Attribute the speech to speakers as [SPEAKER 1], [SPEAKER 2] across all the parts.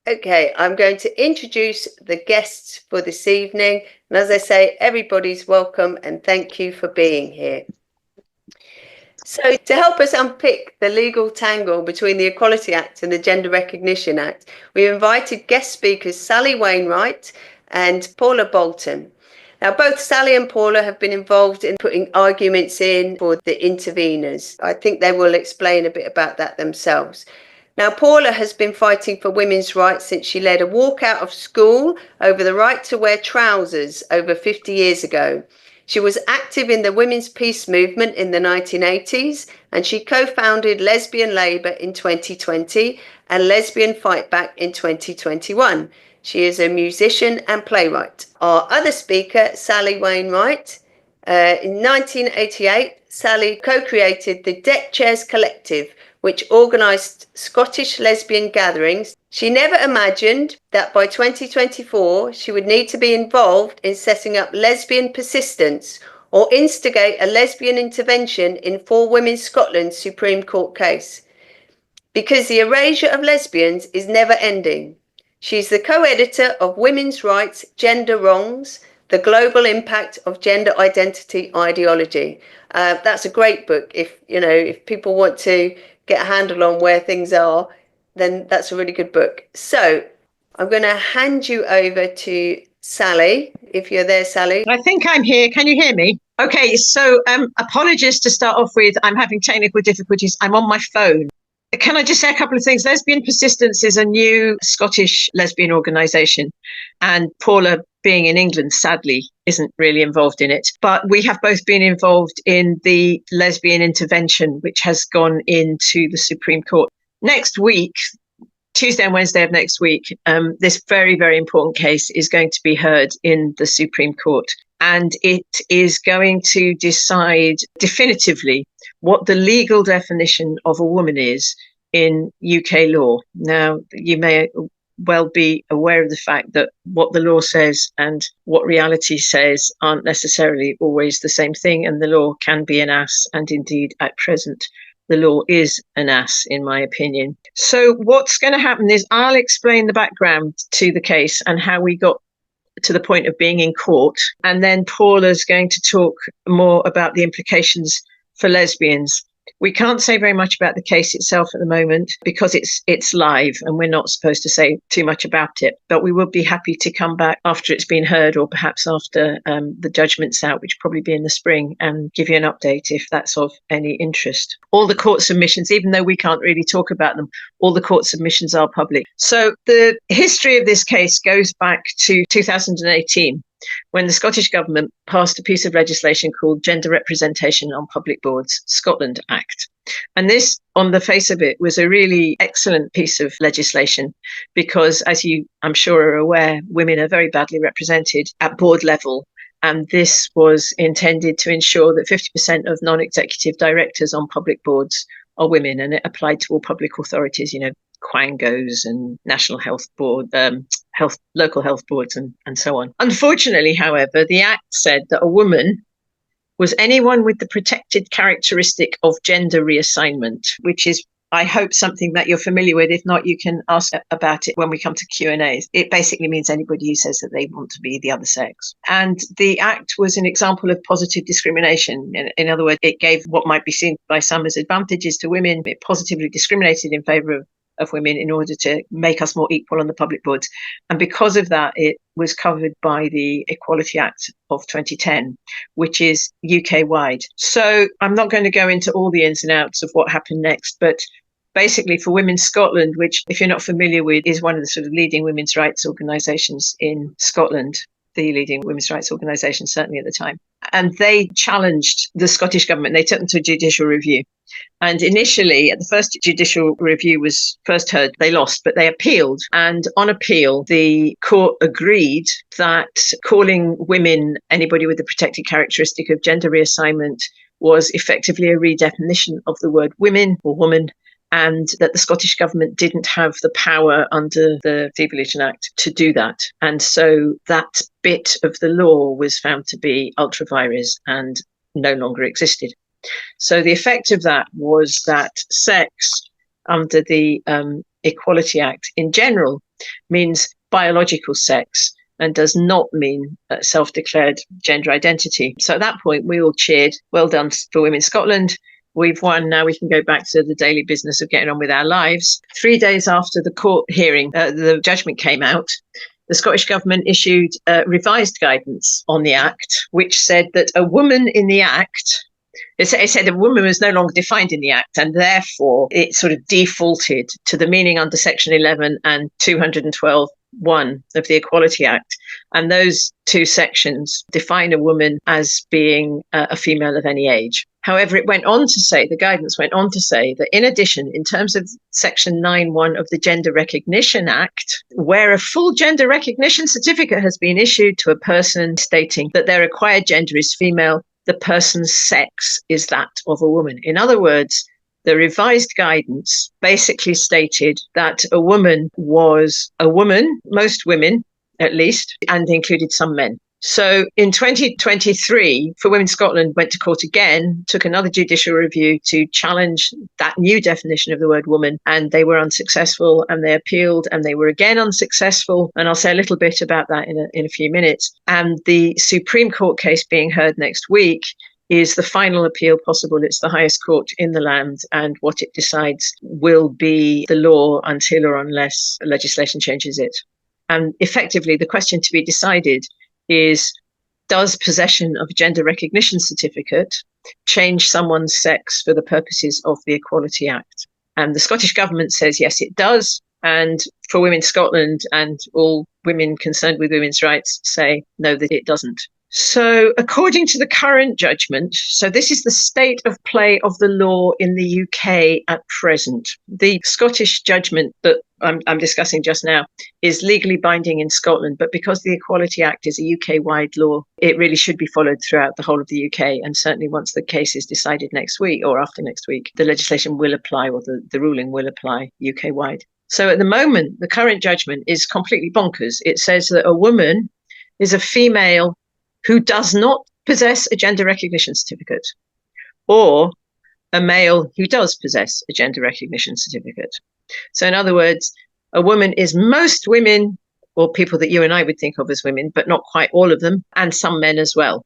[SPEAKER 1] Okay, I'm going to introduce the guests for this evening. And as I say, everybody's welcome and thank you for being here. So to help us unpick the legal tangle between the Equality Act and the Gender Recognition Act, we invited guest speakers Sally Wainwright and Paula Boulton. Now, both Sally and Paula have been involved in putting arguments in for the interveners. I think they will explain a bit about that themselves. Now, Paula has been fighting for women's rights since she led a walk out of school over the right to wear trousers over 50 years ago. She was active in the women's peace movement in the 1980s, and she co-founded Lesbian Labour in 2020 and Lesbian Fight Back in 2021. She is a musician and playwright. Our other speaker, Sally Wainwright. In 1988, Sally co-created the Deck Chairs Collective, which organised Scottish lesbian gatherings. She never imagined that by 2024 she would need to be involved in setting up lesbian persistence or instigate a lesbian intervention in For Women Scotland Supreme Court case. Because the erasure of lesbians is never ending. She's the co-editor of Women's Rights, Gender Wrongs, The Global Impact of Gender Identity Ideology. That's a great book. If people want to get a handle on where things are, then that's a really good book. So I'm going to hand you over to Sally, if you're there, Sally.
[SPEAKER 2] I think I'm here. Can you hear me? Okay, so apologies to start off with. I'm having technical difficulties. I'm on my phone. Can I just say a couple of things? Lesbian Persistence is a new Scottish lesbian organisation, and Paula, being in England, sadly, isn't really involved in it. But we have both been involved in the lesbian intervention, which has gone into the Supreme Court. Next week, Tuesday and Wednesday of next week, this very, very important case is going to be heard in the Supreme Court. And it is going to decide definitively what the legal definition of a woman is in UK law. Now, you may well be aware of the fact that what the law says and what reality says aren't necessarily always the same thing, and the law can be an ass, and indeed at present the law is an ass, in my opinion. So what's going to happen is I'll explain the background to the case and how we got to the point of being in court, and then Paula's going to talk more about the implications for lesbians. We can't say very much about the case itself at the moment because it's live and we're not supposed to say too much about it. But we will be happy to come back after it's been heard, or perhaps after the judgment's out, which will probably be in the spring, and give you an update if that's of any interest. All the court submissions, even though we can't really talk about them, all the court submissions are public. So the history of this case goes back to 2018. When the Scottish Government passed a piece of legislation called Gender Representation on Public Boards Scotland Act. And this, on the face of it, was a really excellent piece of legislation because, as you, I'm sure, are aware, women are very badly represented at board level. And this was intended to ensure that 50% of non-executive directors on public boards are women, and it applied to all public authorities, Quangos and National Health Board, local health boards and so on. Unfortunately, however, the Act said that a woman was anyone with the protected characteristic of gender reassignment, which is, I hope, something that you're familiar with. If not, you can ask about it when we come to Q&As. It basically means anybody who says that they want to be the other sex. And the Act was an example of positive discrimination. In other words, it gave what might be seen by some as advantages to women. It positively discriminated in favour of women in order to make us more equal on the public boards. And because of that, it was covered by the Equality Act of 2010, which is UK-wide. So I'm not going to go into all the ins and outs of what happened next, but basically For Women Scotland, which, if you're not familiar with, is one of the sort of leading women's rights organisations in Scotland, the leading women's rights organisation, certainly at the time. And they challenged the Scottish Government. They took them to a judicial review. And initially, at the first judicial review was first heard, they lost, but they appealed. And on appeal, the court agreed that calling women anybody with a protected characteristic of gender reassignment was effectively a redefinition of the word women or woman, and that the Scottish Government didn't have the power under the Devolution Act to do that. And so that bit of the law was found to be ultra vires and no longer existed. So the effect of that was that sex under the Equality Act in general means biological sex and does not mean self-declared gender identity. So at that point, we all cheered, well done for Women Scotland. We've won. Now we can go back to the daily business of getting on with our lives. 3 days after the court hearing, the judgment came out, the Scottish Government issued revised guidance on the Act, which said that a woman in the Act, it said a woman was no longer defined in the Act, and therefore it sort of defaulted to the meaning under Section 11 and 212(1) of the Equality Act. And those two sections define a woman as being a female of any age. However, it went on to say, the guidance went on to say that in addition, in terms of Section 9(1) of the Gender Recognition Act, where a full gender recognition certificate has been issued to a person stating that their acquired gender is female, the person's sex is that of a woman. In other words, the revised guidance basically stated that a woman was a woman, most women at least, and included some men. So in 2023, For Women Scotland went to court again, took another judicial review to challenge that new definition of the word woman, and they were unsuccessful, and they appealed, and they were again unsuccessful. And I'll say a little bit about that in a few minutes. And the Supreme Court case being heard next week is the final appeal possible. It's the highest court in the land, and what it decides will be the law until or unless legislation changes it. And effectively, the question to be decided is, does possession of a gender recognition certificate change someone's sex for the purposes of the Equality Act? And the Scottish Government says, yes, it does. And For Women Scotland and all women concerned with women's rights say, no, that it doesn't. So according to the current judgment, so this is the state of play of the law in the UK at present. The Scottish judgment that I'm discussing just now is legally binding in Scotland, but because the Equality Act is a UK-wide law, it really should be followed throughout the whole of the UK. And certainly once the case is decided next week or after next week, the legislation will apply, or the ruling will apply UK-wide. So at the moment, the current judgment is completely bonkers. It says that a woman is a female who does not possess a gender recognition certificate, or a male who does possess a gender recognition certificate. So in other words, a woman is most women, or people that you and I would think of as women, but not quite all of them, and some men as well,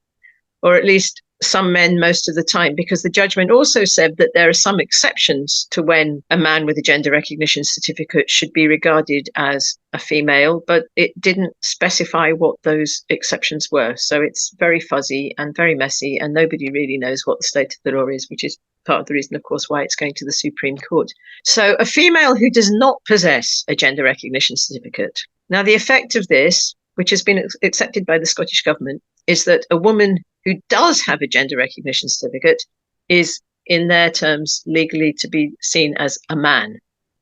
[SPEAKER 2] or at least some men most of the time, because the judgment also said that there are some exceptions to when a man with a gender recognition certificate should be regarded as a female, but it didn't specify what those exceptions were. So it's very fuzzy and very messy, and nobody really knows what the state of the law is, which is part of the reason, of course, why it's going to the Supreme Court. So a female who does not possess a gender recognition certificate. Now, the effect of this, which has been accepted by the Scottish Government, is that a woman who does have a gender recognition certificate is, in their terms, legally to be seen as a man.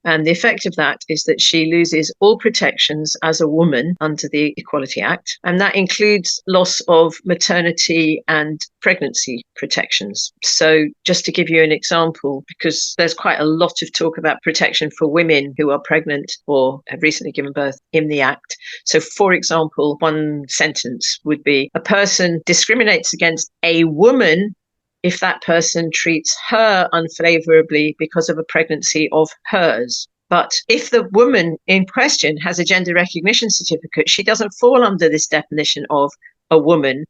[SPEAKER 2] And the effect of that is that she loses all protections as a woman under the Equality Act. And that includes loss of maternity and pregnancy protections. So just to give you an example, because there's quite a lot of talk about protection for women who are pregnant or have recently given birth in the Act. So for example, one sentence would be, a person discriminates against a woman if that person treats her unfavourably because of a pregnancy of hers. But if the woman in question has a gender recognition certificate, she doesn't fall under this definition of a woman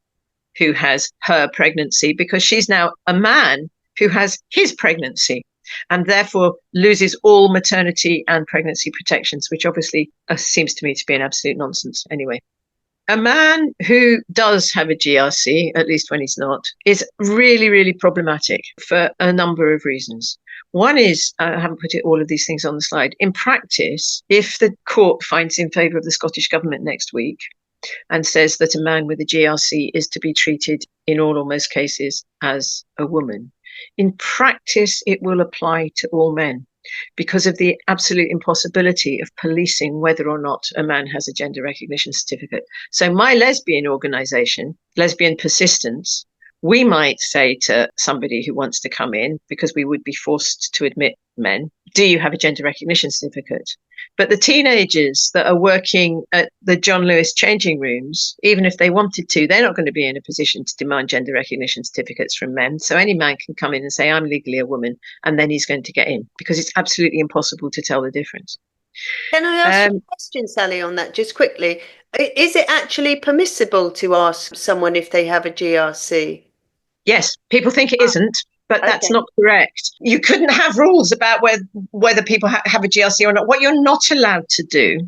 [SPEAKER 2] who has her pregnancy, because she's now a man who has his pregnancy, and therefore loses all maternity and pregnancy protections, which obviously seems to me to be an absolute nonsense anyway. A man who does have a GRC, at least when he's not, is really, really problematic for a number of reasons. One is, I haven't put all of these things on the slide, in practice, if the court finds in favour of the Scottish Government next week and says that a man with a GRC is to be treated in all or most cases as a woman, in practice it will apply to all men, because of the absolute impossibility of policing whether or not a man has a gender recognition certificate. So my lesbian organisation, Lesbian Persistence, we might say to somebody who wants to come in, because we would be forced to admit men, do you have a gender recognition certificate? But the teenagers that are working at the John Lewis changing rooms, even if they wanted to, they're not going to be in a position to demand gender recognition certificates from men. So any man can come in and say, I'm legally a woman, and then he's going to get in, because it's absolutely impossible to tell the difference.
[SPEAKER 1] Can I ask you a question, Sally, on that just quickly? Is it actually permissible to ask someone if they have a GRC?
[SPEAKER 2] Yes, people think it isn't, but that's
[SPEAKER 1] Okay.
[SPEAKER 2] not correct. You couldn't have rules about whether people have a GRC or not. What you're not allowed to do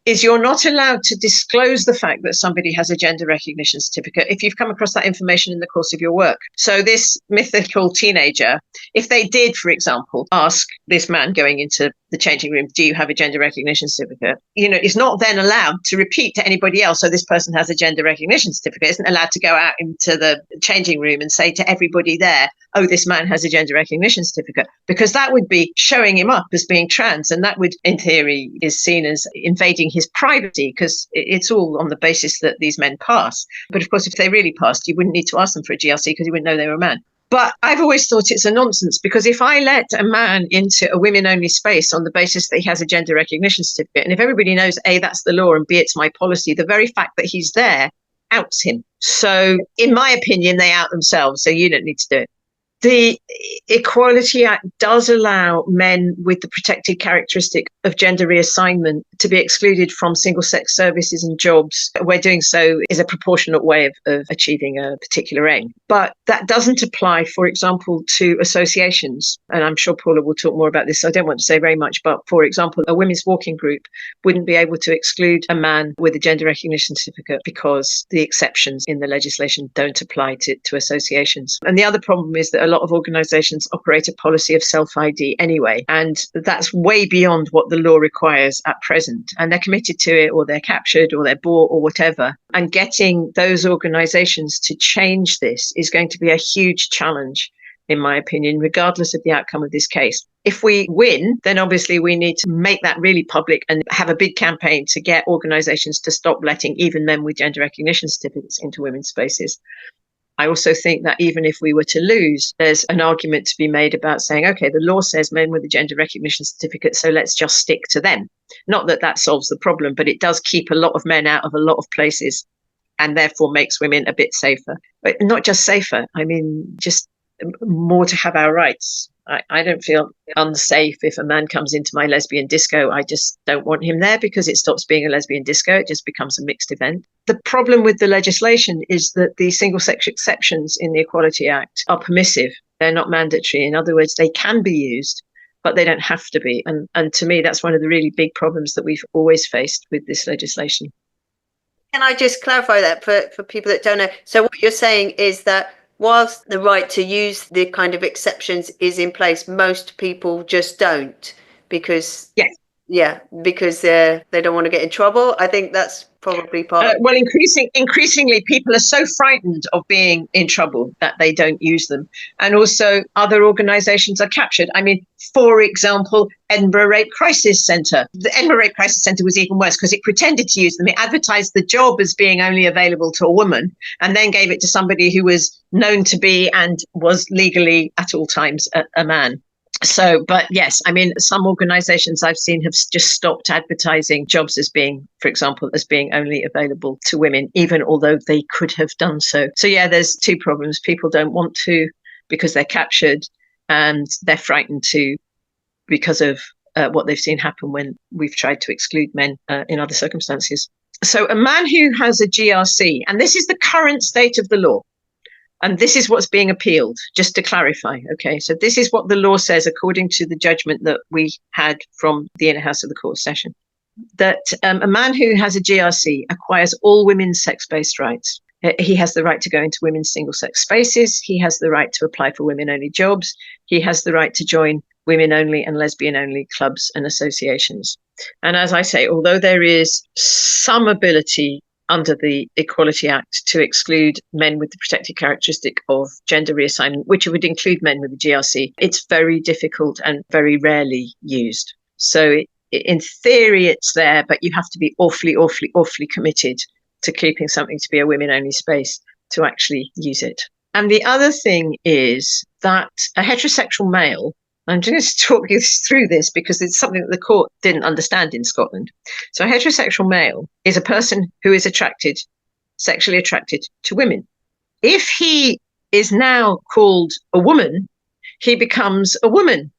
[SPEAKER 2] is you're not allowed to disclose the fact that somebody has a gender recognition certificate if you've come across that information in the course of your work. So this mythical teenager, if they did, for example, ask this man going into the changing room, do you have a gender recognition certificate? Is not then allowed to repeat to anybody else, so this person has a gender recognition certificate, isn't allowed to go out into the changing room and say to everybody there, oh, this man has a gender recognition certificate, because that would be showing him up as being trans. And that would, in theory, is seen as invading his privacy, because it's all on the basis that these men pass. But of course, if they really passed, you wouldn't need to ask them for a GRC because you wouldn't know they were a man. But I've always thought it's a nonsense, because if I let a man into a women-only space on the basis that he has a gender recognition certificate, and if everybody knows, A, that's the law, and B, it's my policy, the very fact that he's there outs him. So in my opinion, they out themselves, so you don't need to do it. The Equality Act does allow men with the protected characteristic of gender reassignment to be excluded from single-sex services and jobs, where doing so is a proportionate way of achieving a particular aim. But that doesn't apply, for example, to associations. And I'm sure Paula will talk more about this, so I don't want to say very much. But, for example, a women's walking group wouldn't be able to exclude a man with a gender recognition certificate because the exceptions in the legislation don't apply to associations. And the other problem is that a lot of organisations operate a policy of self-ID anyway, and that's way beyond what the law requires at present. And they're committed to it, or they're captured, or they're bought, or whatever. And getting those organisations to change this is going to be a huge challenge, in my opinion, regardless of the outcome of this case. If we win, then obviously we need to make that really public and have a big campaign to get organisations to stop letting even men with gender recognition certificates into women's spaces. I also think that even if we were to lose, there's an argument to be made about saying, okay, the law says men with a gender recognition certificate, so let's just stick to them. Not that that solves the problem, but it does keep a lot of men out of a lot of places and therefore makes women a bit safer. But not just safer, I mean, just more to have our rights. I don't feel unsafe if a man comes into my lesbian disco. I just don't want him there, because it stops being a lesbian disco. It just becomes a mixed event. The problem with the legislation is that the single-sex exceptions in the Equality Act are permissive. They're not mandatory. In other words, they can be used, but they don't have to be. And to me, that's one of the really big problems that we've always faced with this legislation.
[SPEAKER 1] Can I just clarify that for people that don't know? So what you're saying is that whilst the right to use the kind of exceptions is in place, most people just don't, because because they don't want to get in trouble. I think that's probably part.
[SPEAKER 2] Well, increasingly, people are so frightened of being in trouble that they don't use them, and also other organisations are captured. I mean, for example, Edinburgh Rape Crisis Centre. The Edinburgh Rape Crisis Centre was even worse because it pretended to use them. It advertised the job as being only available to a woman, and then gave it to somebody who was known to be and was legally at all times a man. So, but yes, I mean, some organisations I've seen have just stopped advertising jobs as being, for example, as being only available to women, even although they could have done so. So yeah, there's two problems. People don't want to because they're captured, and they're frightened to because of what they've seen happen when we've tried to exclude men in other circumstances. So a man who has a GRC, and this is the current state of the law, and this is what's being appealed, just to clarify. Okay, so this is what the law says according to the judgment that we had from the inner house of the court session, that a man who has a GRC acquires all women's sex-based rights. He has the right to go into women's single-sex spaces. He has the right to apply for women-only jobs. He has the right to join women-only and lesbian-only clubs and associations. And as I say, although there is some ability under the Equality Act to exclude men with the protected characteristic of gender reassignment, which would include men with a GRC, it's very difficult and very rarely used. So in theory, it's there, but you have to be awfully, awfully, awfully committed to keeping something to be a women-only space to actually use it. And the other thing is that a heterosexual male, I'm just talk you through this because it's something that the court didn't understand in Scotland. So a heterosexual male is a person who is sexually attracted to women. If he is now called a woman, he becomes a woman,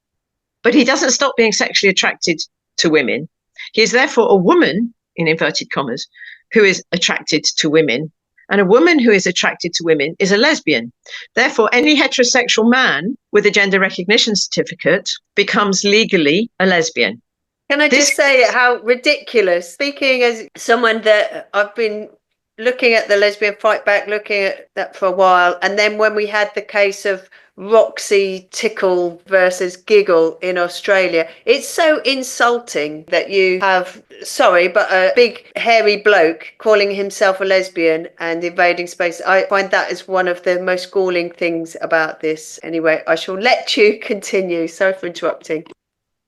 [SPEAKER 2] but he doesn't stop being sexually attracted to women. He is therefore a woman, in inverted commas, who is attracted to women. And a woman who is attracted to women is a lesbian. Therefore, any heterosexual man with a gender recognition certificate becomes legally a lesbian.
[SPEAKER 1] Can I just say how ridiculous, speaking as someone that I've been looking at the lesbian fight back, looking at that for a while. And then when we had the case of Roxy Tickle versus Giggle in Australia, it's so insulting that you have, sorry, but a big hairy bloke calling himself a lesbian and invading space. I find that is one of the most galling things about this. Anyway, I shall let you continue. Sorry for interrupting.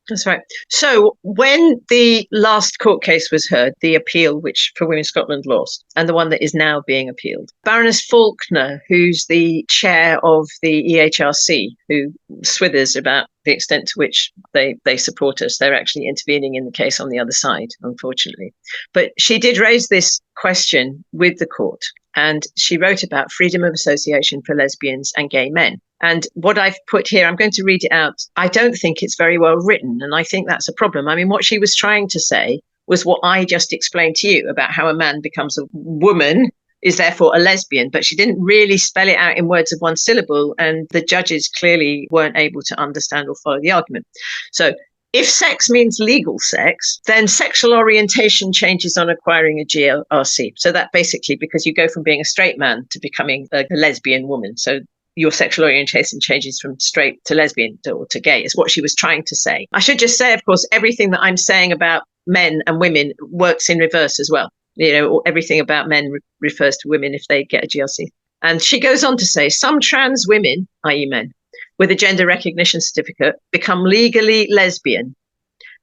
[SPEAKER 2] That's right. So when the last court case was heard, the appeal which For Women Scotland lost, and the one that is now being appealed, Baroness Faulkner, who's the chair of the EHRC, who swithers about the extent to which they support us, they're actually intervening in the case on the other side, unfortunately. But she did raise this question with the court, and she wrote about freedom of association for lesbians and gay men. And what I've put here, I'm going to read it out. I don't think it's very well written, and I think that's a problem. I mean, what she was trying to say was what I just explained to you about how a man becomes a woman, is therefore a lesbian, but she didn't really spell it out in words of one syllable, and the judges clearly weren't able to understand or follow the argument. So if sex means legal sex, then sexual orientation changes on acquiring a GRC. So that basically, because you go from being a straight man to becoming a lesbian woman. So your sexual orientation changes from straight to lesbian or to gay, is what she was trying to say. I should just say, of course, everything that I'm saying about men and women works in reverse as well. You know, everything about men refers to women if they get a GRC. And she goes on to say, some trans women, i.e. men, with a gender recognition certificate become legally lesbian,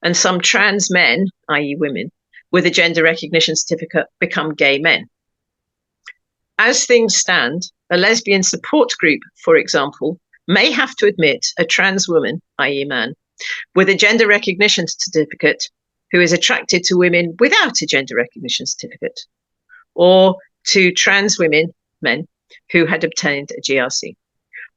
[SPEAKER 2] and some trans men, i.e. women, with a gender recognition certificate become gay men. As things stand, a lesbian support group, for example, may have to admit a trans woman, i.e. man, with a gender recognition certificate who is attracted to women without a gender recognition certificate, or to trans women, men, who had obtained a GRC.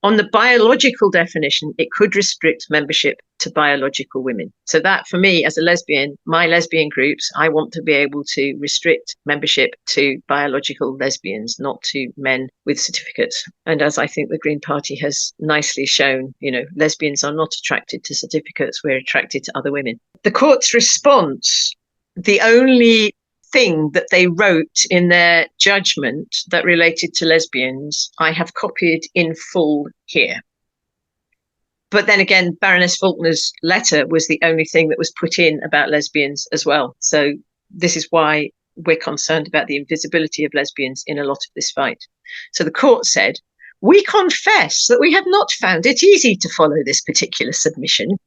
[SPEAKER 2] On the biological definition, it could restrict membership to biological women. So that, for me, as a lesbian, my lesbian groups, I want to be able to restrict membership to biological lesbians, not to men with certificates. And as I think the Green Party has nicely shown, you know, lesbians are not attracted to certificates, we're attracted to other women. The court's response, the only thing that they wrote in their judgment that related to lesbians, I have copied in full here. But then again, Baroness Faulkner's letter was the only thing that was put in about lesbians as well. So this is why we're concerned about the invisibility of lesbians in a lot of this fight. So the court said, we confess that we have not found it easy to follow this particular submission.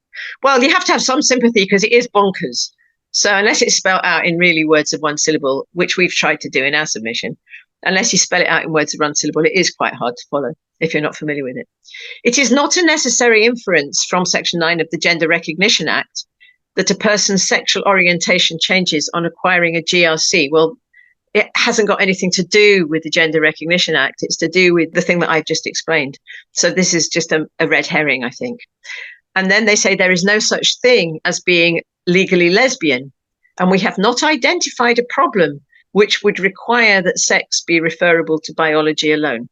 [SPEAKER 2] Well, you have to have some sympathy because it is bonkers. So unless it's spelled out in really words of one syllable, which we've tried to do in our submission, unless you spell it out in words of one syllable, it is quite hard to follow if you're not familiar with it. It is not a necessary inference from Section 9 of the Gender Recognition Act that a person's sexual orientation changes on acquiring a GRC. Well, it hasn't got anything to do with the Gender Recognition Act. It's to do with the thing that I've just explained. So this is just a red herring, I think. And then they say there is no such thing as being legally lesbian, and we have not identified a problem which would require that sex be referable to biology alone.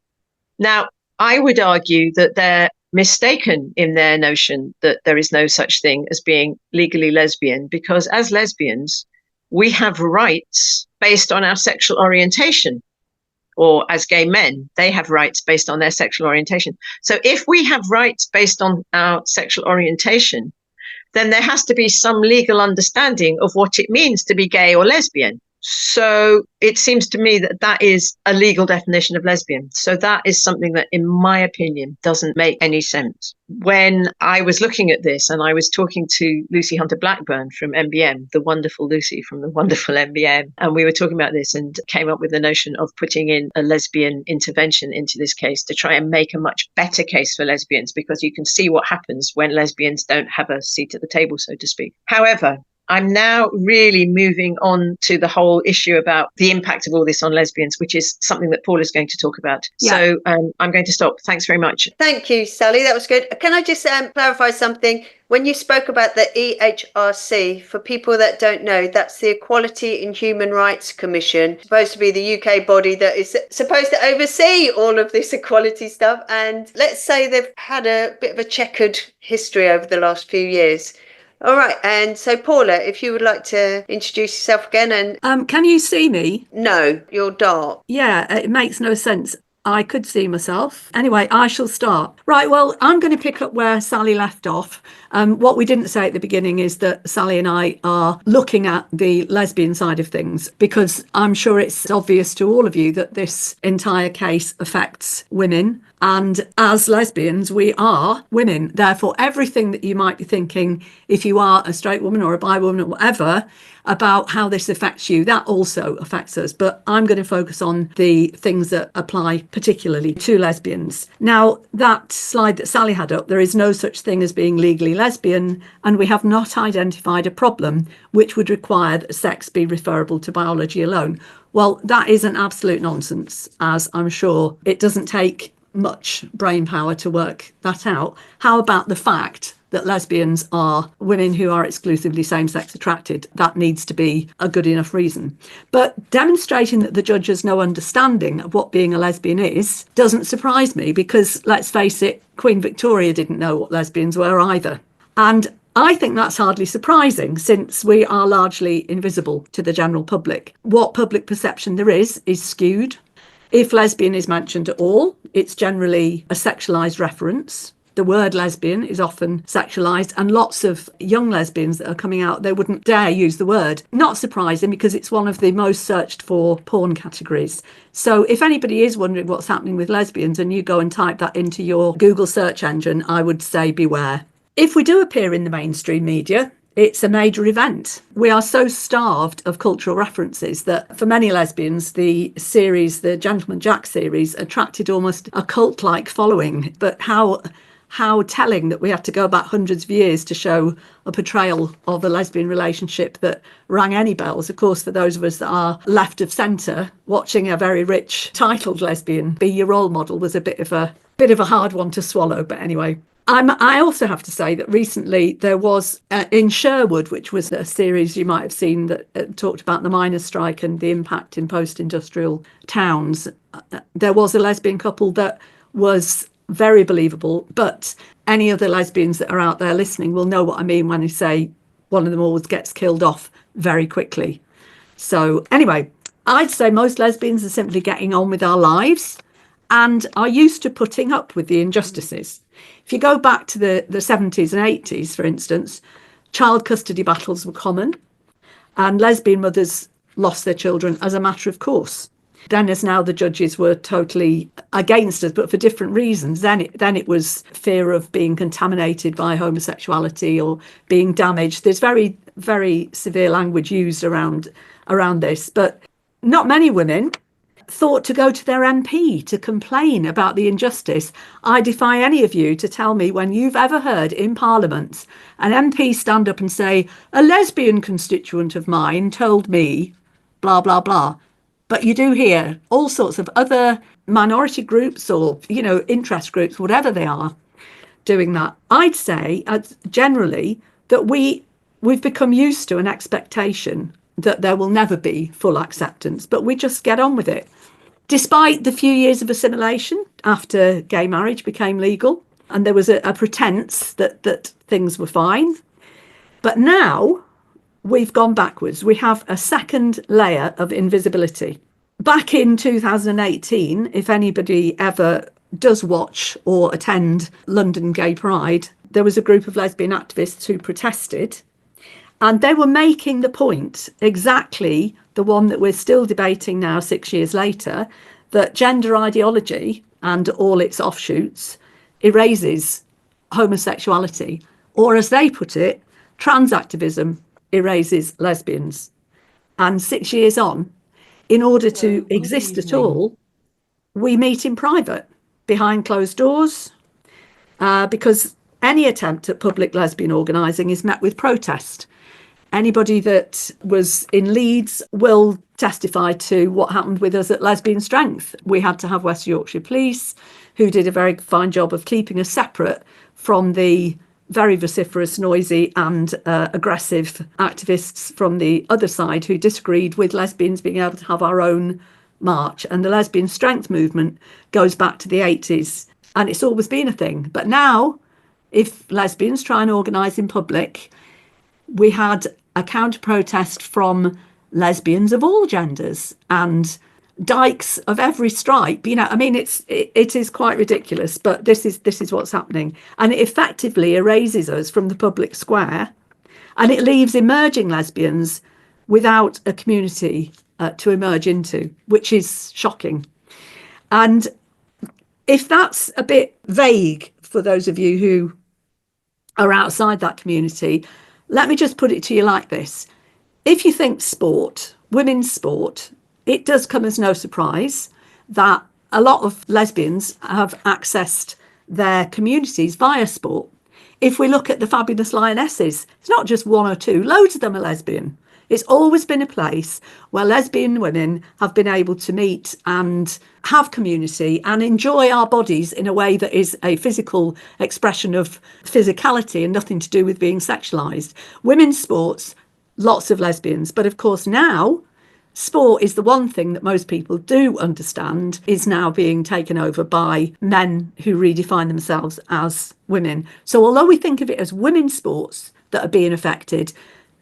[SPEAKER 2] Now, I would argue that they're mistaken in their notion that there is no such thing as being legally lesbian, because as lesbians, we have rights based on our sexual orientation, or as gay men, they have rights based on their sexual orientation. So if we have rights based on our sexual orientation, then there has to be some legal understanding of what it means to be gay or lesbian. So it seems to me that that is a legal definition of lesbian. So that is something that, in my opinion, doesn't make any sense. When I was looking at this and I was talking to Lucy Hunter-Blackburn from MBM, the wonderful Lucy from the wonderful MBM, and we were talking about this and came up with the notion of putting in a lesbian intervention into this case to try and make a much better case for lesbians, because you can see what happens when lesbians don't have a seat at the table, so to speak. However, I'm now really moving on to the whole issue about the impact of all this on lesbians, which is something that Paula is going to talk about. Yeah. So I'm going to stop. Thanks very much.
[SPEAKER 1] Thank you, Sally. That was good. Can I just clarify something? When you spoke about the EHRC, for people that don't know, that's the Equality and Human Rights Commission, supposed to be the UK body that is supposed to oversee all of this equality stuff. And let's say they've had a bit of a checkered history over the last few years. All right, and so Paula, if you would like to introduce yourself again. And
[SPEAKER 3] can you see me?
[SPEAKER 1] No, you're dark.
[SPEAKER 3] Yeah, it makes no sense. I could see myself. Anyway, I shall start. Right, well, I'm going to pick up where Sally left off. What we didn't say at the beginning is that Sally and I are looking at the lesbian side of things, because I'm sure it's obvious to all of you that this entire case affects women. And as lesbians, we are women. Therefore, everything that you might be thinking, if you are a straight woman or a bi woman or whatever, about how this affects you, that also affects us. But I'm going to focus on the things that apply particularly to lesbians. Now, that slide that Sally had up, there is no such thing as being legally lesbian, and we have not identified a problem which would require that sex be referable to biology alone. Well, that is an absolute nonsense, as I'm sure it doesn't take much brain power to work that out. How about the fact that lesbians are women who are exclusively same-sex attracted? That needs to be a good enough reason. But demonstrating that the judge has no understanding of what being a lesbian is doesn't surprise me, because let's face it, Queen Victoria didn't know what lesbians were either. And I think that's hardly surprising, since we are largely invisible to the general public. What public perception there is skewed. If lesbian is mentioned at all, it's generally a sexualised reference. The word lesbian is often sexualised, and lots of young lesbians that are coming out, they wouldn't dare use the word. Not surprising, because it's one of the most searched for porn categories. So if anybody is wondering what's happening with lesbians and you go and type that into your Google search engine, I would say beware. If we do appear in the mainstream media, it's a major event. We are so starved of cultural references that for many lesbians, the series, the Gentleman Jack series, attracted almost a cult-like following. But how telling that we have to go back hundreds of years to show a portrayal of a lesbian relationship that rang any bells. Of course, for those of us that are left of centre, watching a very rich titled lesbian be your role model was a bit of a hard one to swallow. But anyway, I also have to say that recently there was in Sherwood, which was a series you might have seen that talked about the miners' strike and the impact in post-industrial towns. There was a lesbian couple that was very believable, but any of the lesbians that are out there listening will know what I mean when I say one of them always gets killed off very quickly. So anyway, I'd say most lesbians are simply getting on with our lives and are used to putting up with the injustices. If you go back to the 70s and 80s, for instance, child custody battles were common, and lesbian mothers lost their children as a matter of course. Then, as now, the judges were totally against us, but for different reasons. Then it was fear of being contaminated by homosexuality or being damaged. There's very, very severe language used around this, but not many women thought to go to their MP to complain about the injustice. I defy any of you to tell me when you've ever heard in Parliament an MP stand up and say, a lesbian constituent of mine told me, blah, blah, blah. But you do hear all sorts of other minority groups or, interest groups, whatever they are, doing that. I'd say generally that we've become used to an expectation that there will never be full acceptance, but we just get on with it. Despite the few years of assimilation after gay marriage became legal, and there was a pretense that things were fine. But now we've gone backwards. We have a second layer of invisibility. Back in 2018, if anybody ever does watch or attend London Gay Pride, there was a group of lesbian activists who protested, and they were making the point, exactly the one that we're still debating now 6 years later, that gender ideology and all its offshoots erases homosexuality, or as they put it, trans activism erases lesbians. And 6 years on, in order to exist at all, we meet in private, behind closed doors, because any attempt at public lesbian organising is met with protest. Anybody that was in Leeds will testify to what happened with us at Lesbian Strength. We had to have West Yorkshire Police, who did a very fine job of keeping us separate from the very vociferous, noisy and aggressive activists from the other side who disagreed with lesbians being able to have our own march. And the Lesbian Strength movement goes back to the 80s, and it's always been a thing. But now, if lesbians try and organise in public, we had a counter protest from lesbians of all genders and dykes of every stripe. I mean, it is quite ridiculous, but this is what's happening, and it effectively erases us from the public square, and it leaves emerging lesbians without a community to emerge into, which is shocking. And if that's a bit vague for those of you who are outside that community, let me just put it to you like this. If you think sport, women's sport, it does come as no surprise that a lot of lesbians have accessed their communities via sport. If we look at the Fabulous Lionesses, it's not just one or two, loads of them are lesbian. It's always been a place where lesbian women have been able to meet and have community and enjoy our bodies in a way that is a physical expression of physicality and nothing to do with being sexualised. Women's sports, lots of lesbians. But of course now, sport is the one thing that most people do understand is now being taken over by men who redefine themselves as women. So although we think of it as women's sports that are being affected,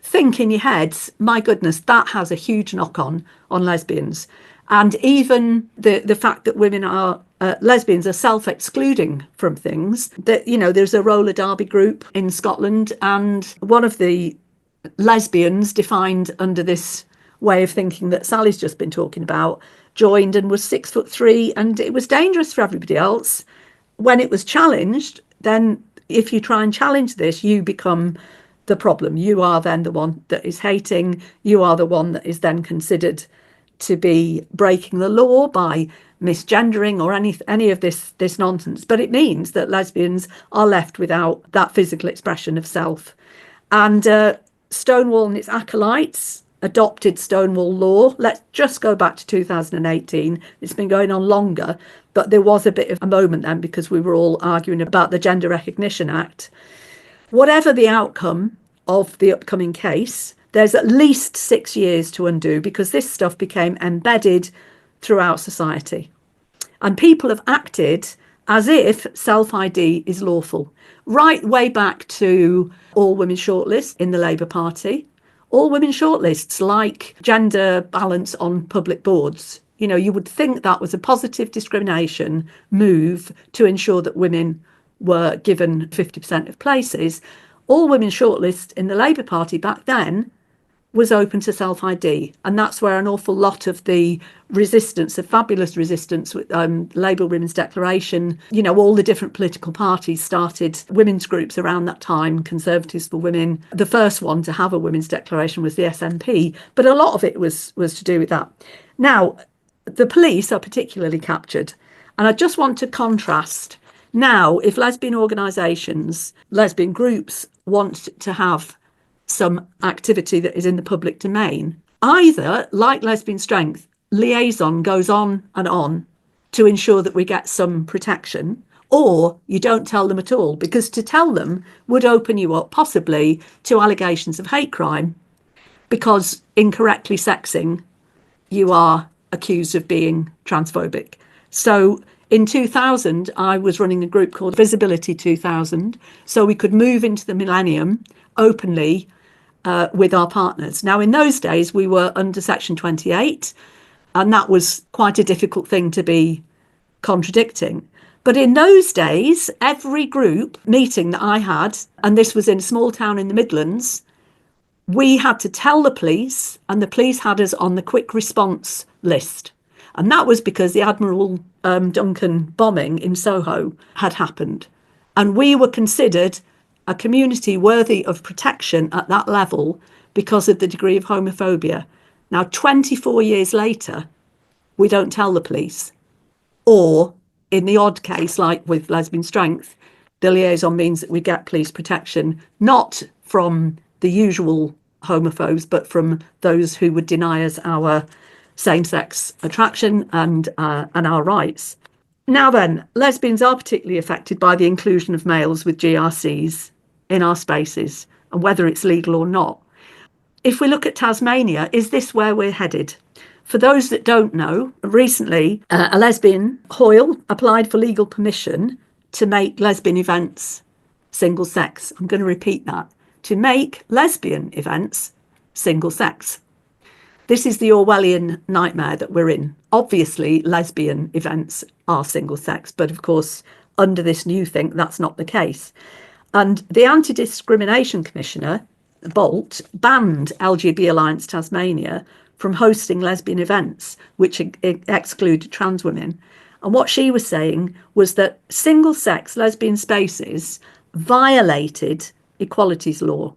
[SPEAKER 3] think in your heads, my goodness, that has a huge knock-on lesbians. And even the fact that women are lesbians are self-excluding from things. That, there's a roller derby group in Scotland, and one of the lesbians defined under this way of thinking that Sally's just been talking about joined and was 6'3", and it was dangerous for everybody else. When it was challenged, then if you try and challenge this, you become the problem. You are then the one that is hating. You are the one that is then considered to be breaking the law by misgendering or any of this nonsense. But it means that lesbians are left without that physical expression of self. And Stonewall and its acolytes adopted Stonewall law. Let's just go back to 2018. It's been going on longer, but there was a bit of a moment then because we were all arguing about the Gender Recognition Act. Whatever the outcome of the upcoming case, there's at least 6 years to undo because this stuff became embedded throughout society. And people have acted as if self-ID is lawful. Right way back to all women shortlists in the Labour Party. All women shortlists like gender balance on public boards. You would think that was a positive discrimination move to ensure that women were given 50% of places. All women shortlist in the Labour Party back then was open to self-ID. And that's where an awful lot of the resistance, the fabulous resistance with Labour Women's Declaration, all the different political parties started women's groups around that time, Conservatives for Women. The first one to have a women's declaration was the SNP, but a lot of it was to do with that. Now, the police are particularly captured. And I just want to contrast. Now, if lesbian organisations, lesbian groups want to have some activity that is in the public domain, either, like Lesbian Strength, liaison goes on and on to ensure that we get some protection, or you don't tell them at all, because to tell them would open you up possibly to allegations of hate crime, because incorrectly sexing, you are accused of being transphobic. So in 2000, I was running a group called Invisibility 2000, so we could move into the millennium openly with our partners. Now, in those days, we were under Section 28, and that was quite a difficult thing to be contradicting. But in those days, every group meeting that I had, and this was in a small town in the Midlands, we had to tell the police, and the police had us on the quick response list. And that was because the Admiral Duncan bombing in Soho had happened. And we were considered a community worthy of protection at that level because of the degree of homophobia. Now, 24 years later, we don't tell the police. Or, in the odd case, like with Lesbian Strength, the liaison means that we get police protection, not from the usual homophobes, but from those who would deny us our same-sex attraction and our rights. Now then, lesbians are particularly affected by the inclusion of males with GRCs in our spaces, and whether it's legal or not. If we look at Tasmania, is this where we're headed? For those that don't know, recently a lesbian, Hoyle, applied for legal permission to make lesbian events single sex. I'm going to repeat that. To make lesbian events single sex. This is the Orwellian nightmare that we're in. Obviously, lesbian events are single sex, but of course, under this new thing, that's not the case. And the Anti-Discrimination Commissioner, Boulton, banned LGB Alliance Tasmania from hosting lesbian events, which excluded trans women. And what she was saying was that single-sex lesbian spaces violated equalities law.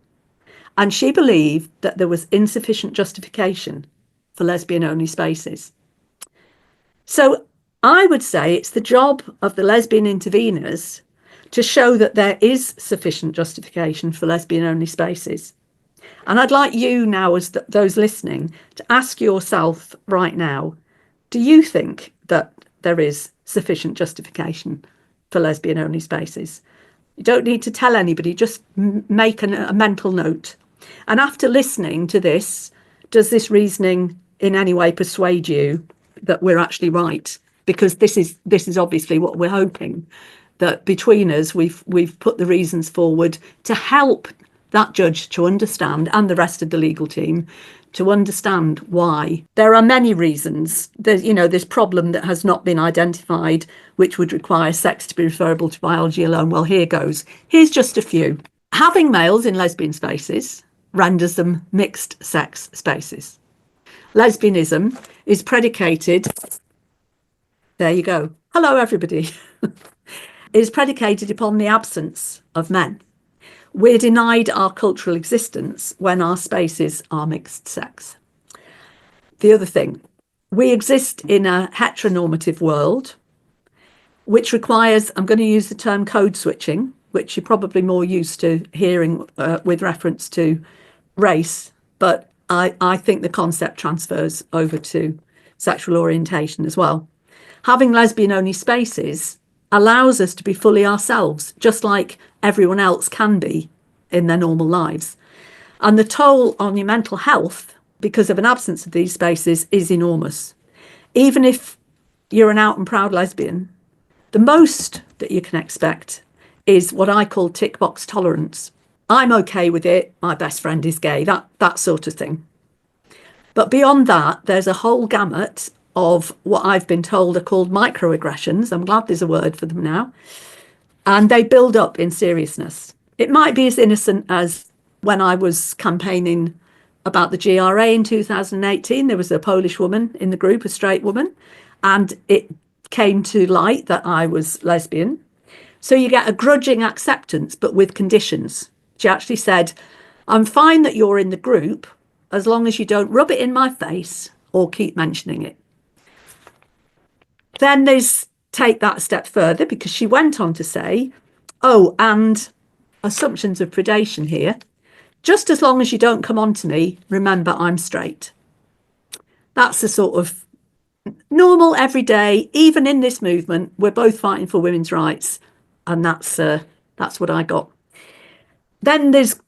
[SPEAKER 3] And she believed that there was insufficient justification for lesbian-only spaces. So I would say it's the job of the lesbian interveners to show that there is sufficient justification for lesbian-only spaces. And I'd like you now, as those listening, to ask yourself right now, do you think that there is sufficient justification for lesbian-only spaces? You don't need to tell anybody, just make a mental note. And after listening to this, does this reasoning in any way persuade you that we're actually right? Because this is obviously what we're hoping, that between us we've put the reasons forward to help that judge to understand, and the rest of the legal team to understand why. There are many reasons. There's this problem that has not been identified, which would require sex to be referable to biology alone. Well, here goes. Here's just a few. Having males in lesbian spaces renders them mixed sex spaces. Lesbianism is predicated, there you go, hello everybody, is predicated upon the absence of men. We're denied our cultural existence when our spaces are mixed sex. The other thing, we exist in a heteronormative world, which requires, I'm going to use the term code switching, which you're probably more used to hearing with reference to race, but I think the concept transfers over to sexual orientation as well. Having lesbian-only spaces allows us to be fully ourselves, just like everyone else can be in their normal lives. And the toll on your mental health because of an absence of these spaces is enormous. Even if you're an out and proud lesbian, the most that you can expect is what I call tick box tolerance. I'm okay with it, my best friend is gay, that sort of thing. But beyond that, there's a whole gamut of what I've been told are called microaggressions. I'm glad there's a word for them now. And they build up in seriousness. It might be as innocent as when I was campaigning about the GRA in 2018, there was a Polish woman in the group, a straight woman, and it came to light that I was lesbian. So you get a grudging acceptance, but with conditions. She actually said, I'm fine that you're in the group as long as you don't rub it in my face or keep mentioning it. Then there's take that a step further, because she went on to say, oh, and assumptions of predation here. Just as long as you don't come on to me, remember I'm straight. That's the sort of normal, everyday, even in this movement, we're both fighting for women's rights. And that's what I got. Then there's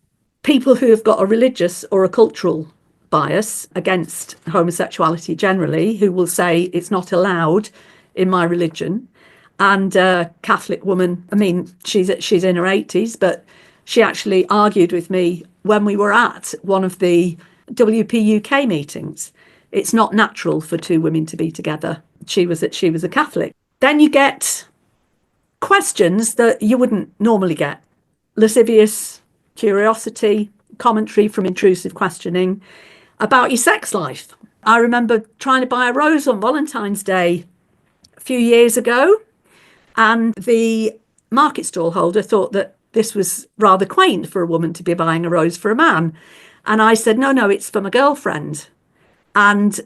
[SPEAKER 3] people who have got a religious or a cultural bias against homosexuality generally, who will say it's not allowed in my religion. And a Catholic woman, I mean, she's in her 80s, but she actually argued with me when we were at one of the WP UK meetings. It's not natural for two women to be together. She was a Catholic. Then you get questions that you wouldn't normally get. Lascivious curiosity, commentary from intrusive questioning about your sex life. I remember trying to buy a rose on Valentine's Day a few years ago, and the market stall holder thought that this was rather quaint for a woman to be buying a rose for a man. And I said, no, it's for my girlfriend. And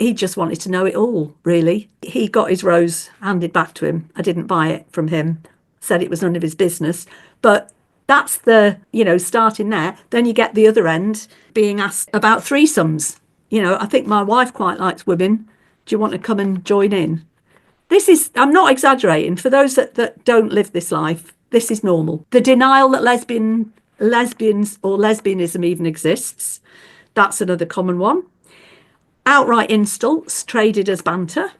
[SPEAKER 3] he just wanted to know it all, really. He got his rose handed back to him. I didn't buy it from him, said it was none of his business. But That's the, starting there. Then you get the other end being asked about threesomes. I think my wife quite likes women. Do you want to come and join in? I'm not exaggerating. For those that don't live this life, this is normal. The denial that lesbians or lesbianism even exists, that's another common one. Outright insults traded as banter.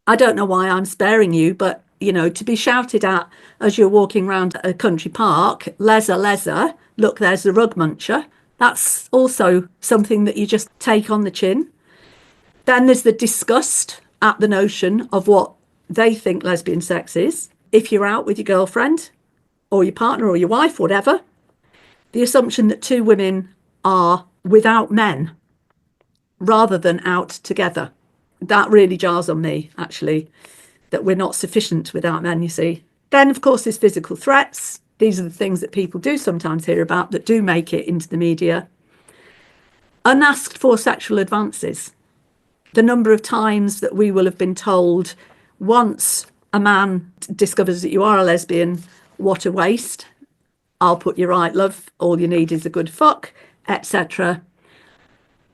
[SPEAKER 3] I don't know why I'm sparing you, but to be shouted at as you're walking around a country park, lezza, look, there's the rug muncher. That's also something that you just take on the chin. Then there's the disgust at the notion of what they think lesbian sex is. If you're out with your girlfriend or your partner or your wife, whatever, the assumption that two women are without men rather than out together. That really jars on me, actually, that we're not sufficient without men, you see. Then, of course, there's physical threats. These are the things that people do sometimes hear about that do make it into the media. Unasked for sexual advances. The number of times that we will have been told, once a man discovers that you are a lesbian, what a waste. I'll put you right, love. All you need is a good fuck, etc.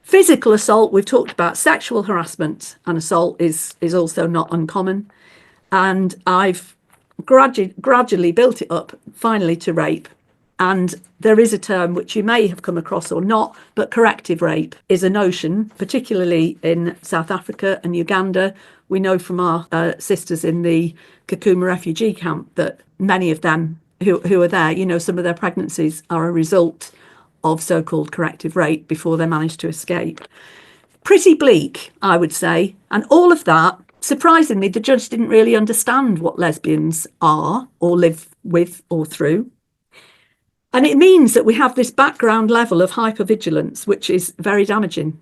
[SPEAKER 3] Physical assault, we've talked about. Sexual harassment and assault is also not uncommon. And I've gradually built it up, finally, to rape. And there is a term which you may have come across or not, but corrective rape is a notion, particularly in South Africa and Uganda. We know from our sisters in the Kakuma refugee camp that many of them who are there, some of their pregnancies are a result of so-called corrective rape before they manage to escape. Pretty bleak, I would say. And all of that, surprisingly, the judge didn't really understand what lesbians are or live with or through. And it means that we have this background level of hypervigilance, which is very damaging.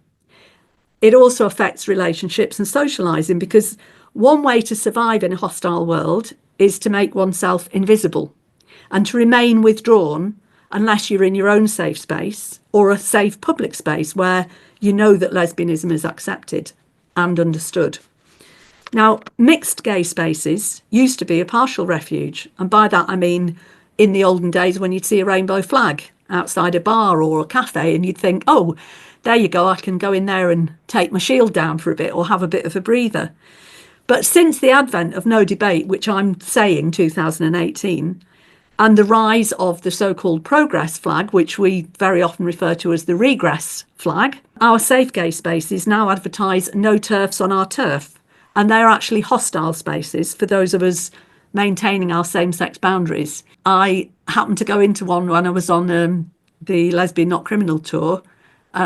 [SPEAKER 3] It also affects relationships and socialising, because one way to survive in a hostile world is to make oneself invisible and to remain withdrawn unless you're in your own safe space or a safe public space where you know that lesbianism is accepted and understood. Now, mixed gay spaces used to be a partial refuge. And by that, I mean in the olden days when you'd see a rainbow flag outside a bar or a cafe and you'd think, oh, there you go, I can go in there and take my shield down for a bit or have a bit of a breather. But since the advent of no debate, which I'm saying 2018, and the rise of the so-called progress flag, which we very often refer to as the regress flag, our safe gay spaces now advertise no TERFs on our turf. And they're actually hostile spaces for those of us maintaining our same-sex boundaries. I happened to go into one when I was on the Lesbian Not Criminal tour,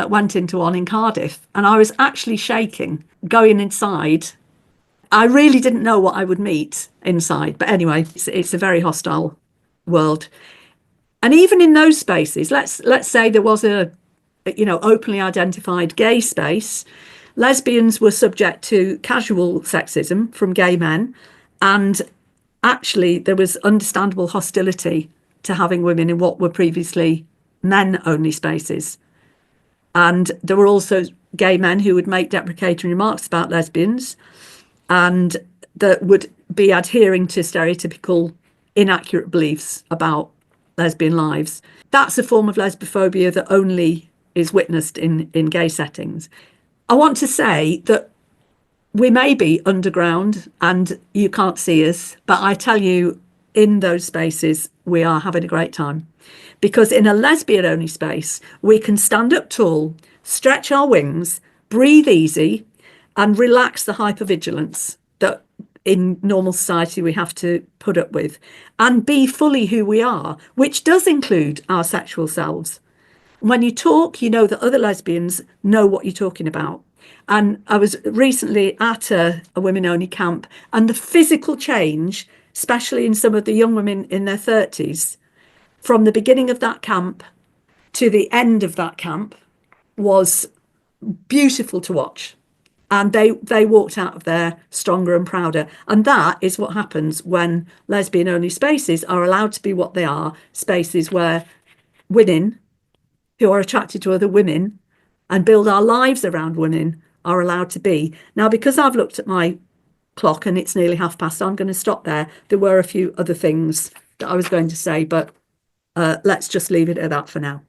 [SPEAKER 3] went into one in Cardiff, and I was actually shaking going inside. I really didn't know what I would meet inside. But anyway, it's a very hostile world. And even in those spaces, let's say there was a openly identified gay space, lesbians were subject to casual sexism from gay men, and actually there was understandable hostility to having women in what were previously men-only spaces. And there were also gay men who would make deprecatory remarks about lesbians and that would be adhering to stereotypical inaccurate beliefs about lesbian lives. That's a form of lesbophobia that only is witnessed in gay settings. I want to say that we may be underground and you can't see us, but I tell you, in those spaces, we are having a great time. Because in a lesbian-only space, we can stand up tall, stretch our wings, breathe easy, and relax the hypervigilance that in normal society we have to put up with, and be fully who we are, which does include our sexual selves. When you talk, you know that other lesbians know what you're talking about. And I was recently at a women-only camp, and the physical change, especially in some of the young women in their 30s, from the beginning of that camp to the end of that camp, was beautiful to watch. And they walked out of there stronger and prouder. And that is what happens when lesbian-only spaces are allowed to be what they are, spaces where women who are attracted to other women and build our lives around women are allowed to be. Now, because I've looked at my clock and it's nearly past, I'm going to stop there. There were a few other things that I was going to say, but let's just leave it at that for now.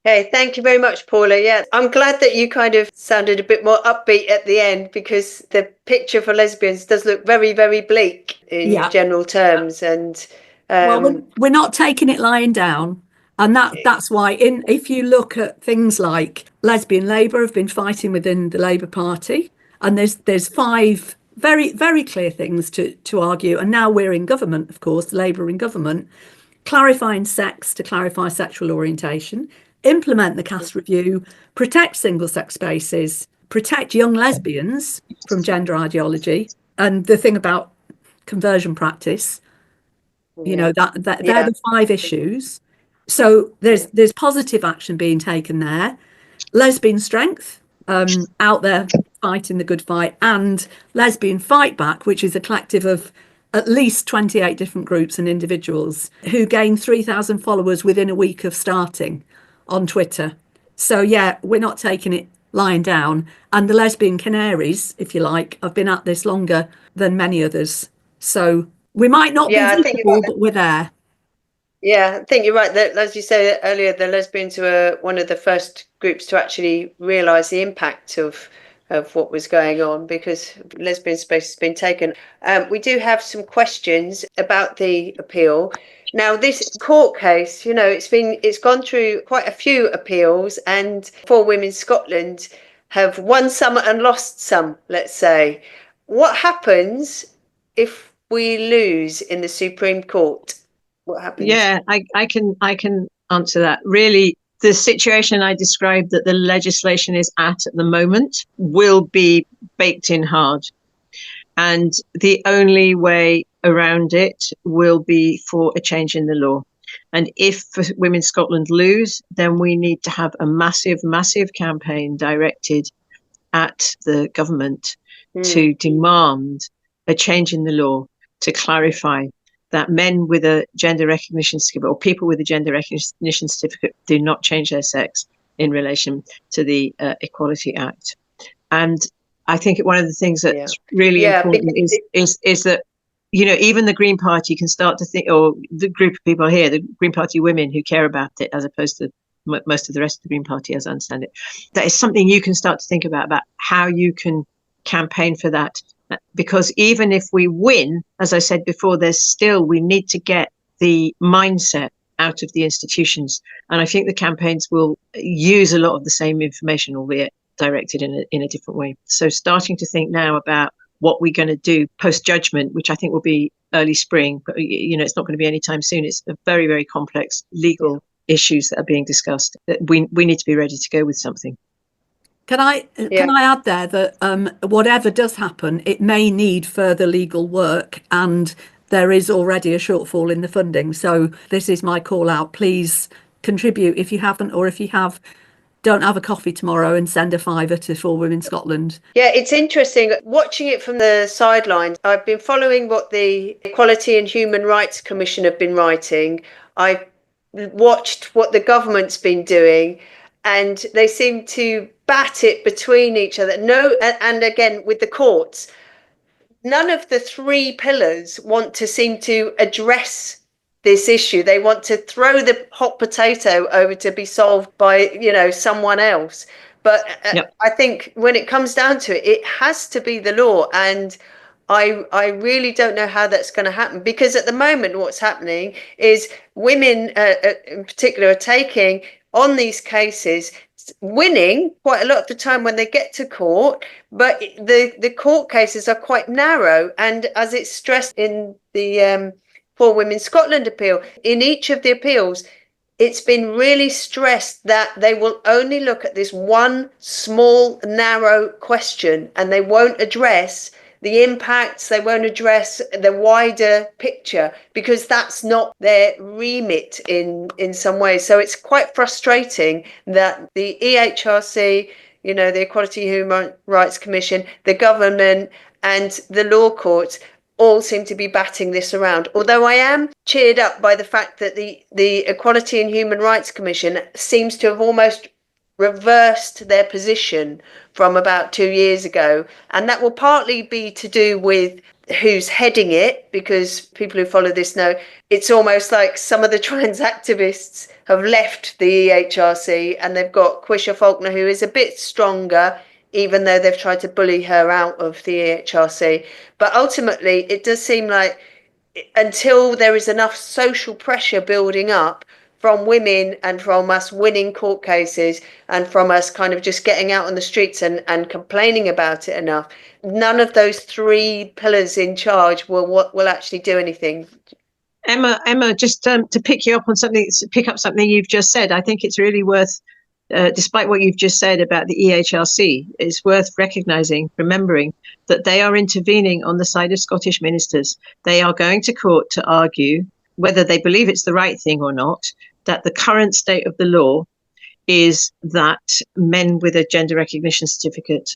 [SPEAKER 1] Okay, thank you very much, Paula. Yeah, I'm glad that you kind of sounded a bit more upbeat at the end, because the picture for lesbians does look very, very bleak in general terms. And
[SPEAKER 3] well, we're not taking it lying down. And that's why if you look at things like Lesbian Labour have been fighting within the Labour Party, and there's 5 very, very clear things to argue. And now we're in government, of course, Labour in government, clarifying sex to clarify sexual orientation, implement the caste review, protect single-sex spaces, protect young lesbians from gender ideology, and the thing about conversion practice, they're the 5 issues. So there's positive action being taken there. Lesbian strength, out there fighting the good fight, and lesbian fight back, which is a collective of at least 28 different groups and individuals who gained 3,000 followers within a week of starting on Twitter. So yeah, we're not taking it lying down. And the lesbian canaries, if you like, have been at this longer than many others. So we might not be visible, but we're there.
[SPEAKER 1] Yeah, I think you're right. That, as you said earlier, the lesbians were one of the first groups to actually realise the impact of what was going on, because lesbian space has been taken. We do have some questions about the appeal. Now, this court case, it's gone through quite a few appeals, and For Women Scotland have won some and lost some, let's say. What happens if we lose in the Supreme Court? What happens?
[SPEAKER 2] Yeah, I can answer that. Really, the situation I described that the legislation is at the moment will be baked in hard. And the only way around it will be for a change in the law. And if For Women Scotland lose, then we need to have a massive, massive campaign directed at the government to demand a change in the law to clarify that men with a gender recognition certificate, or people with a gender recognition certificate, do not change their sex in relation to the Equality Act. And I think one of the things that's really important is that, even the Green Party can start to think, or the group of people here, the Green Party women who care about it, as opposed to most of the rest of the Green Party, as I understand it, that is something you can start to think about how you can campaign for that. Because even if we win, as I said before, we need to get the mindset out of the institutions. And I think the campaigns will use a lot of the same information, albeit directed in a different way. So starting to think now about what we're going to do post-judgment, which I think will be early spring, but it's not going to be anytime soon. It's a very, very complex legal issues that are being discussed. We need to be ready to go with something.
[SPEAKER 3] Can I add there that whatever does happen, it may need further legal work, and there is already a shortfall in the funding. So this is my call out. Please contribute if you haven't, or if you have, don't have a coffee tomorrow and send a £5 to For Women Scotland.
[SPEAKER 1] Yeah, it's interesting watching it from the sidelines. I've been following what the Equality and Human Rights Commission have been writing. I've watched what the government's been doing, and they seem to bat it between each other. And again, with the courts, none of the 3 pillars want to seem to address this issue. They want to throw the hot potato over to be solved by, someone else. But I think when it comes down to it, it has to be the law. And I really don't know how that's going to happen, because at the moment what's happening is women in particular are taking on these cases, winning quite a lot of the time when they get to court, but the court cases are quite narrow. And as it's stressed in the For Women Scotland appeal, in each of the appeals, it's been really stressed that they will only look at this one small, narrow question, and they won't address the impacts, they won't address the wider picture, because that's not their remit in some ways. So it's quite frustrating that the EHRC, the Equality Human Rights Commission, the government and the law courts all seem to be batting this around. Although I am cheered up by the fact that the Equality and Human Rights Commission seems to have almost reversed their position from about 2 years ago. And that will partly be to do with who's heading it, because people who follow this know it's almost like some of the trans activists have left the EHRC and they've got Quisha Faulkner, who is a bit stronger, even though they've tried to bully her out of the EHRC. But ultimately, it does seem like until there is enough social pressure building up from women and from us winning court cases and from us kind of just getting out on the streets and complaining about it enough, none of those three pillars in charge will actually do anything.
[SPEAKER 2] Emma, just to pick up something you've just said, I think it's really worth, despite what you've just said about the EHRC, it's worth remembering that they are intervening on the side of Scottish ministers. They are going to court to argue, whether they believe it's the right thing or not, that the current state of the law is that men with a gender recognition certificate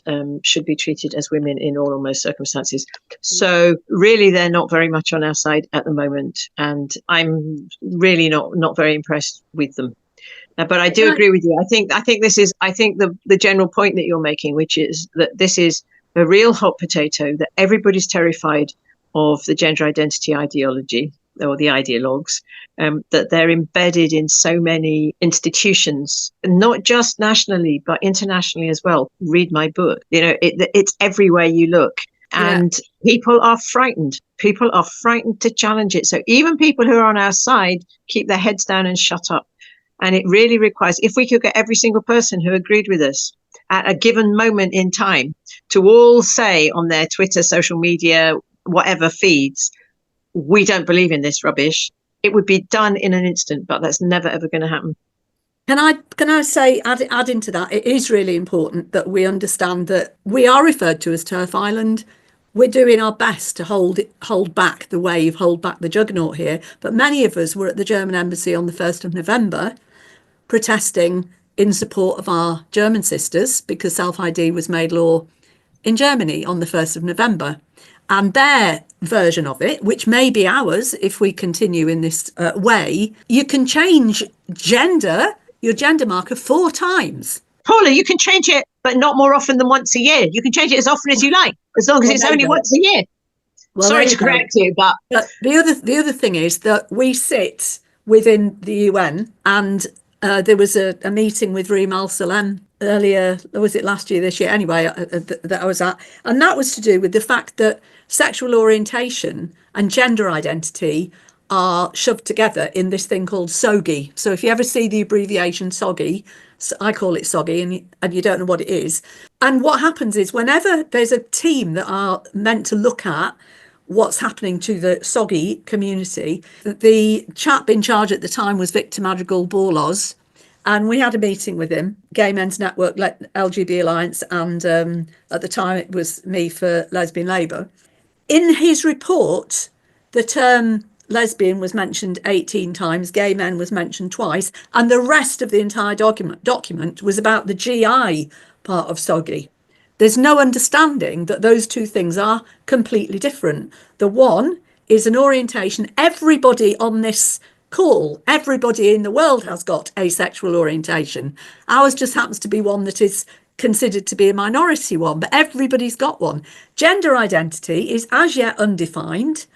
[SPEAKER 2] should be treated as women in all or most circumstances. So really, they're not very much on our side at the moment, and I'm really not very impressed with them. But I do agree with you. I think the general point that you're making, which is that this is a real hot potato, that everybody's terrified of the gender identity ideology or the ideologues, that they're embedded in so many institutions, not just nationally, but internationally as well. Read my book. It's everywhere you look. And people are frightened. People are frightened to challenge it. So even people who are on our side keep their heads down and shut up. And it really requires, if we could get every single person who agreed with us at a given moment in time to all say on their Twitter, social media, whatever feeds, we don't believe in this rubbish, it would be done in an instant, but that's never, ever going to happen.
[SPEAKER 3] Can I say, add into that, it is really important that we understand that we are referred to as Turf Island. We're doing our best to hold back the wave, hold back the juggernaut here. But many of us were at the German embassy on the 1st of November protesting in support of our German sisters, because self-ID was made law in Germany on the 1st of November. And their version of it, which may be ours if we continue in this way, you can change your gender marker 4 times.
[SPEAKER 2] Paula, you can change it, but not more often than once a year. You can change it as often as you like, as long as it's only once a year. Well, sorry to correct you, but
[SPEAKER 3] the other thing is that we sit within the UN, and there was a meeting with Reem Al Salem earlier, or was it last year, this year? Anyway, that I was at, and that was to do with the fact that sexual orientation and gender identity are shoved together in this thing called SOGI. So if you ever see the abbreviation SOGI, I call it SOGI, and you don't know what it is. And what happens is whenever there's a team that are meant to look at what's happening to the SOGI community, the chap in charge at the time was Victor Madrigal-Borloz, and we had a meeting with him, Gay Men's Network, LGBT Alliance, and at the time it was me for Lesbian Labour. In his report, the term lesbian was mentioned 18 times, gay men was mentioned twice, and the rest of the entire document was about the GI part of SOGI. There's no understanding that those two things are completely different. The one is an orientation. Everybody on this call, everybody in the world has got asexual orientation. Ours just happens to be one that is considered to be a minority one, but everybody's got one. Gender identity is as yet undefined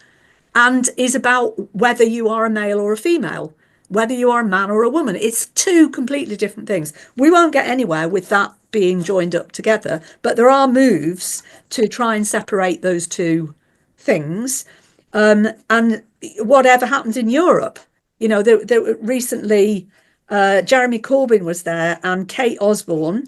[SPEAKER 3] and is about whether you are a male or a female, whether you are a man or a woman. It's 2 completely different things. We won't get anywhere with that being joined up together, but there are moves to try and separate those 2 things. And whatever happens in Europe, there recently, Jeremy Corbyn was there, and Kate Osborne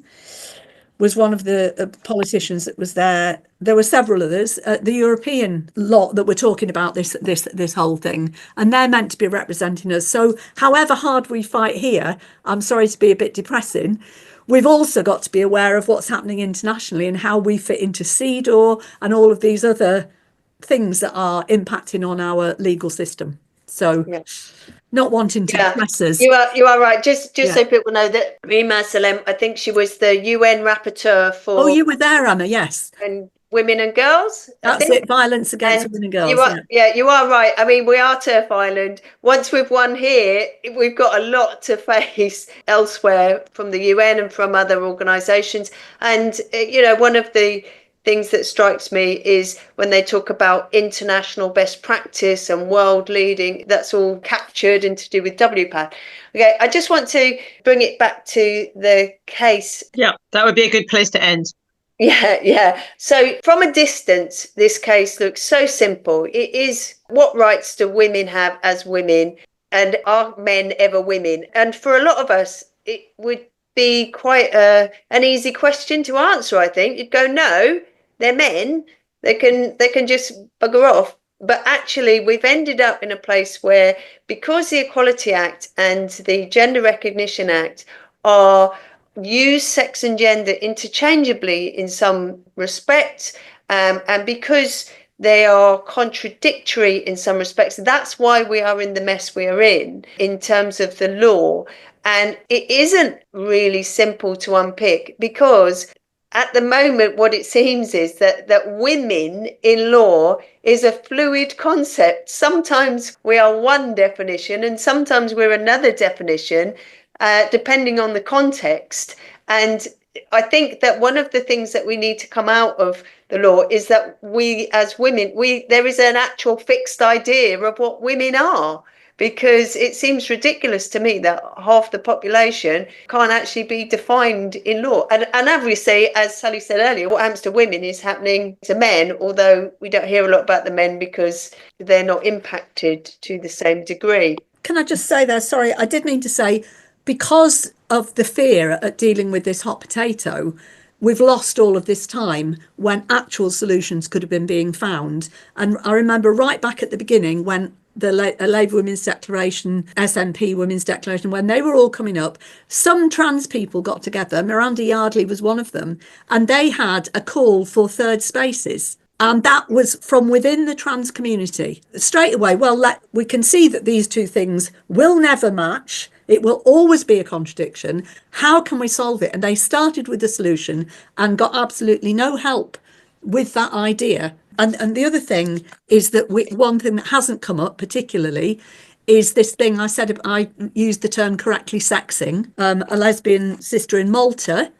[SPEAKER 3] was one of the politicians that was there. There were several others, the European lot that were talking about this whole thing, and they're meant to be representing us. So however hard we fight here, I'm sorry to be a bit depressing, we've also got to be aware of what's happening internationally and how we fit into CEDAW and all of these other things that are impacting on our legal system. So not wanting to depress us.
[SPEAKER 1] You are right. Just so people know that Reem Al Salem, I think she was the UN rapporteur for...
[SPEAKER 3] Oh, you were there, Anna, yes.
[SPEAKER 1] And women and girls.
[SPEAKER 3] That's it. Violence against women and girls.
[SPEAKER 1] You are, you are right. I mean, we are Turf Island. Once we've won here, we've got a lot to face elsewhere from the UN and from other organisations. And, one of the things that strikes me is when they talk about international best practice and world leading, that's all captured and to do with WPATH. Okay, I just want to bring it back to the case.
[SPEAKER 2] Yeah, that would be a good place to end.
[SPEAKER 1] Yeah. So from a distance, this case looks so simple. It is, what rights do women have as women, and are men ever women? And for a lot of us, it would be quite an easy question to answer, I think. You'd go, no, they're men. They can just bugger off. But actually, we've ended up in a place where, because the Equality Act and the Gender Recognition Act are use sex and gender interchangeably in some respects, and because they are contradictory in some respects, that's why we are in the mess we are in terms of the law. And it isn't really simple to unpick, because at the moment what it seems is that women in law is a fluid concept. Sometimes we are one definition and sometimes we're another definition, depending on the context. And I think that one of the things that we need to come out of the law is that we as women, there is an actual fixed idea of what women are, because it seems ridiculous to me that half the population can't actually be defined in law. And obviously, as Sally said earlier, what happens to women is happening to men, although we don't hear a lot about the men because they're not impacted to the same degree.
[SPEAKER 3] Can I just say there, sorry, I did mean to say, because of the fear at dealing with this hot potato, we've lost all of this time when actual solutions could have been being found. And I remember right back at the beginning when the Labour Women's Declaration, SNP Women's Declaration, when they were all coming up, some trans people got together, Miranda Yardley was one of them, and they had a call for third spaces. And that was from within the trans community. Straight away, we can see that these two things will never match. It will always be a contradiction. How can we solve it? And they started with the solution and got absolutely no help with that idea. And the other thing is that one thing that hasn't come up particularly is this thing I said, I used the term correctly sexing. A lesbian sister in Malta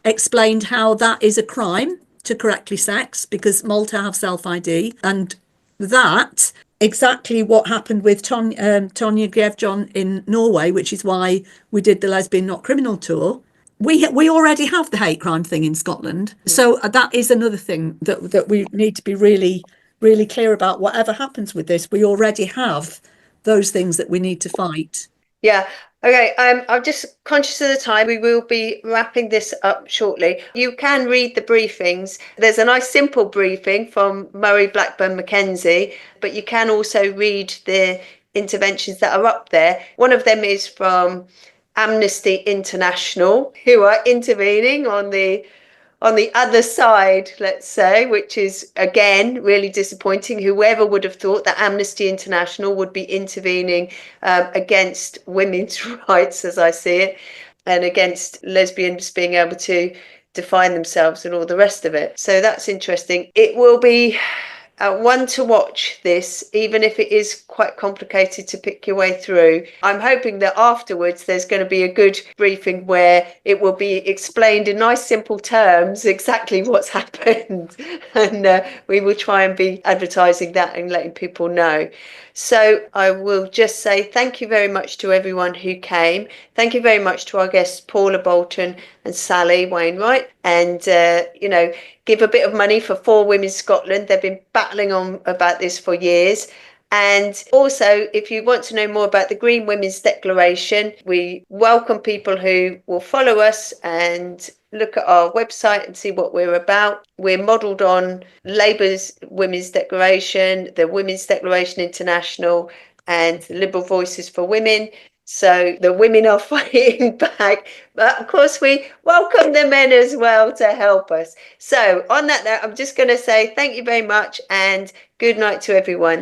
[SPEAKER 3] explained how that is a crime to correctly sex, because Malta have self-ID, and that exactly what happened with Tonya Grevjon in Norway, which is why we did the Lesbian Not Criminal tour. We already have the hate crime thing in Scotland. So that is another thing that we need to be really, really clear about. Whatever happens with this, we already have those things that we need to fight.
[SPEAKER 1] Yeah. Okay, I'm just conscious of the time. We will be wrapping this up shortly. You can read the briefings. There's a nice simple briefing from Murray Blackburn Mackenzie, but you can also read the interventions that are up there. One of them is from Amnesty International, who are intervening on the other side, let's say, which is, again, really disappointing. Whoever would have thought that Amnesty International would be intervening against women's rights, as I see it, and against lesbians being able to define themselves and all the rest of it. So that's interesting. It will be one to watch this, even if it is quite complicated to pick your way through. I'm hoping that afterwards there's going to be a good briefing where it will be explained in nice simple terms exactly what's happened, and we will try and be advertising that and letting people know. So I will just say thank you very much to everyone who came. Thank you very much to our guests, Paula Boulton and Sally Wainwright. And, give a bit of money for Women Scotland. They've been battling on about this for years. And also, if you want to know more about the Green Women's Declaration, we welcome people who will follow us and look at our website and see what we're about. We're modelled on Labour's Women's Declaration, the Women's Declaration International, and the Liberal Voices for Women. So the women are fighting back, but of course we welcome the men as well to help us. So on that note, I'm just going to say thank you very much and good night to everyone.